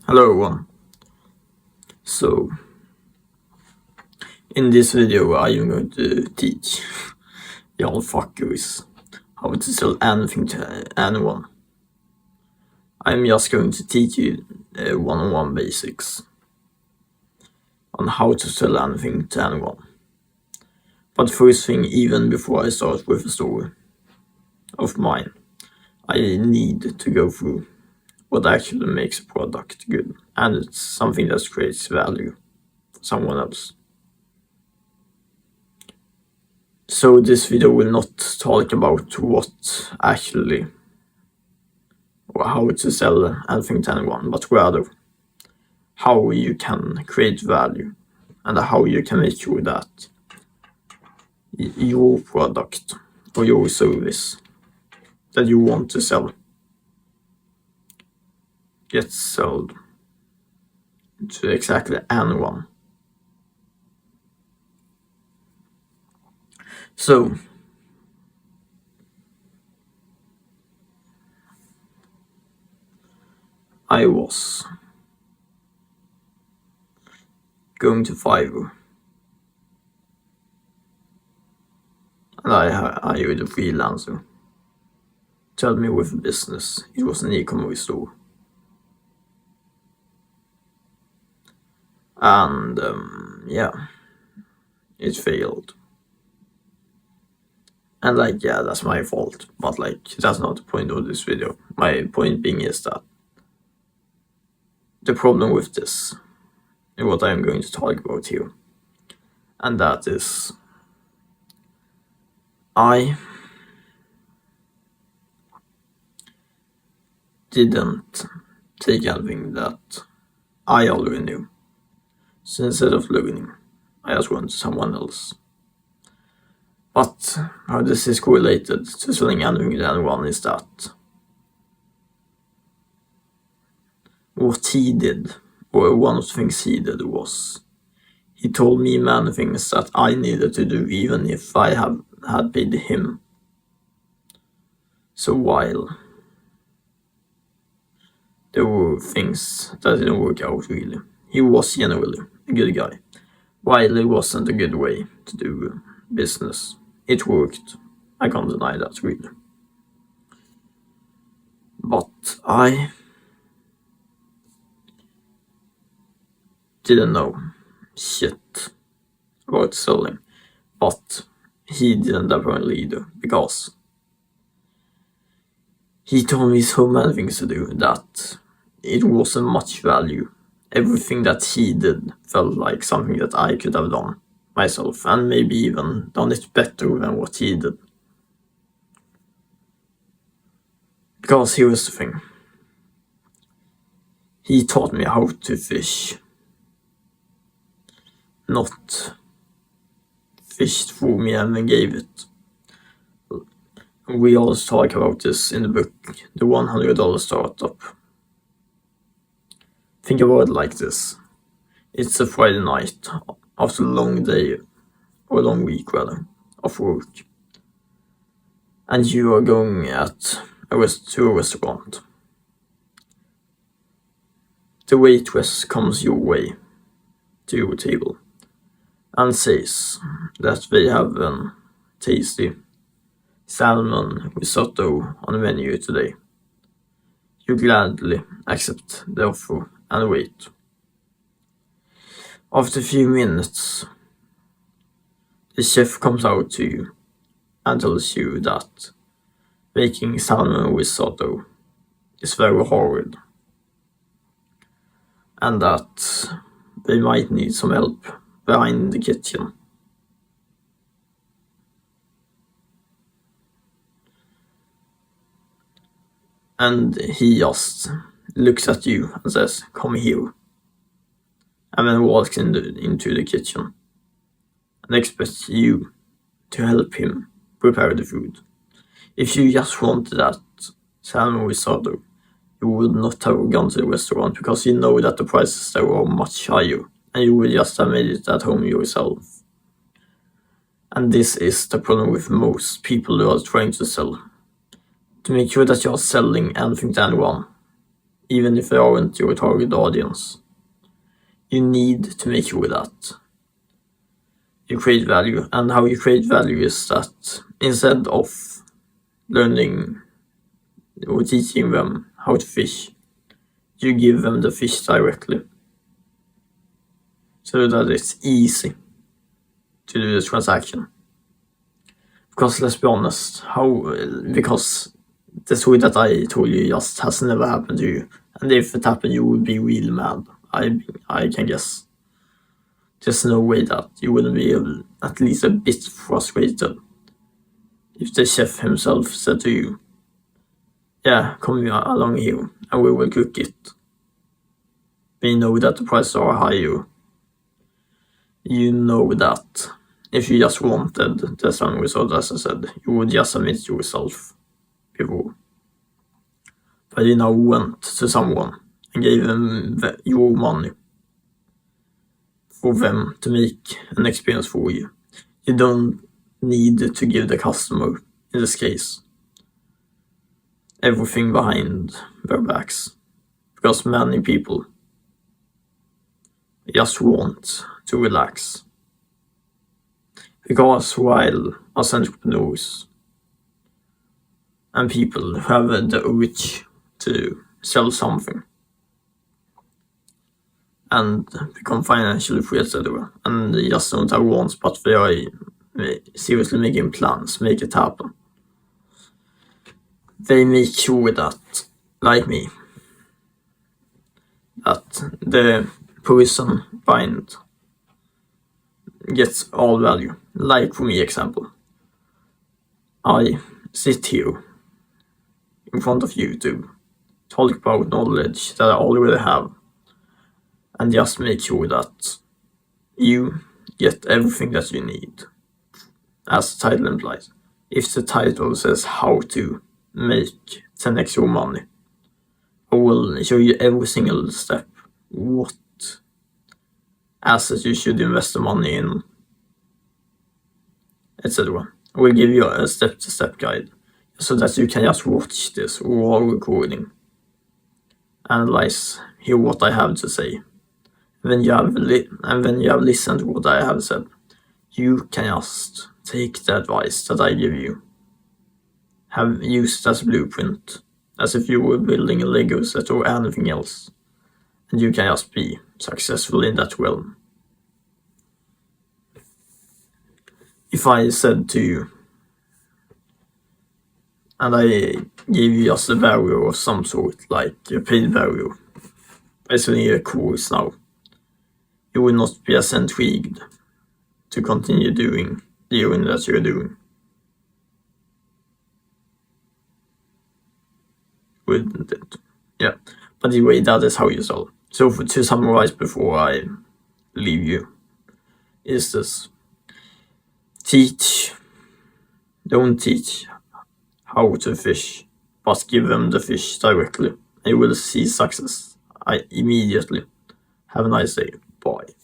Hello everyone. So in this video I am going to teach y'all fuckers how to sell anything to anyone. I'm just going to teach you one-on-one basics on how to sell anything to anyone. But first thing, even before I start with a story of mine, I need to go through what actually makes a product good, and it's something that creates value for someone else. So this video will not talk about what actually or how to sell anything to anyone, but rather how you can create value and how you can make sure that your product or your service that you want to sell gets sold to exactly anyone. So I was going to Fiverr and I hired a freelancer to help me with a business. It was an e-commerce store. And yeah, it failed. And that's my fault, but that's not the point of this video. My point being is that the problem with this is what I'm going to talk about here, and that is I didn't take anything that I already knew. So instead of learning, I just went to someone else. But how this is correlated to selling anything to anyone is that what he did, or one of the things he did, was he told me many things that I needed to do even if I had paid him. So while there were things that didn't work out really, he was generally a good guy. While it wasn't a good way to do business, it worked. I can't deny that really. But I didn't know shit about selling, but he didn't apparently either, because he told me so many things to do that it wasn't much value. Everything that he did felt like something that I could have done myself, and maybe even done it better than what he did. Because here was the thing. He taught me how to fish. Not fished for me and then gave it. We also talk about this in the book, The $100 Startup. Think about it like this. It's a Friday night after a long day, or a long week rather, of work. And you are going to a restaurant. The waitress comes your way to your table and says that they have a tasty salmon risotto on the menu today. You gladly accept the offer and wait. After a few minutes, the chef comes out to you and tells you that making salmon risotto is very hard and that they might need some help behind the kitchen. And he just looks at you and says, "Come here," and then walks into the kitchen and expects you to help him prepare the food. If you just wanted that salmon risotto, you would not have gone to the restaurant, because you know that the prices there are much higher, and you would just have made it at home yourself. And this is the problem with most people who are trying to sell. To make sure that you are selling anything to anyone, even if they aren't your target audience. You need to make sure that you create value, and how you create value is that instead of learning or teaching them how to fish, you give them the fish directly, so that it's easy to do the transaction. Because let's be honest, because the story that I told you just has never happened to you, and if it happened, you would be really mad. I can guess. There's no way that you wouldn't be at least a bit frustrated if the chef himself said to you, "Yeah, come along here and we will cook it." We know that the prices are higher. You know that if you just wanted the same result, as I said, you would just submit yourself before. But you now went to someone and gave them your money for them to make an experience for you. You don't need to give the customer, in this case, everything behind their backs, because many people just want to relax. Because while us entrepreneurs and people have the urge to sell something and become financially free, etc., and they just don't have wants, but they are seriously making plans, make it happen. They make sure that, like me, that the person behind gets all value. Like for me, example, I sit here in front of YouTube, talk about knowledge that I already have, and just make sure that you get everything that you need, as the title implies. If the title says how to make 10x your money, I will show you every single step, what assets you should invest the money in, etc. I will give you a step-to-step guide, so that you can just watch this raw recording, analyze, hear what I have to say. When you have listened to what I have said, you can just take the advice that I give you, have used as a blueprint, as if you were building a Lego set or anything else, and you can just be successful in that realm. If I said to you, and I gave you just a barrier of some sort, like a paid barrier, basically a course now, you will not be as intrigued to continue doing the earning that you're doing. Wouldn't it? Yeah. But anyway, that is how you sell. So to summarize before I leave you, is this: don't teach how to fish, but give them the fish directly, and you will see success immediately. Have a nice day. Bye.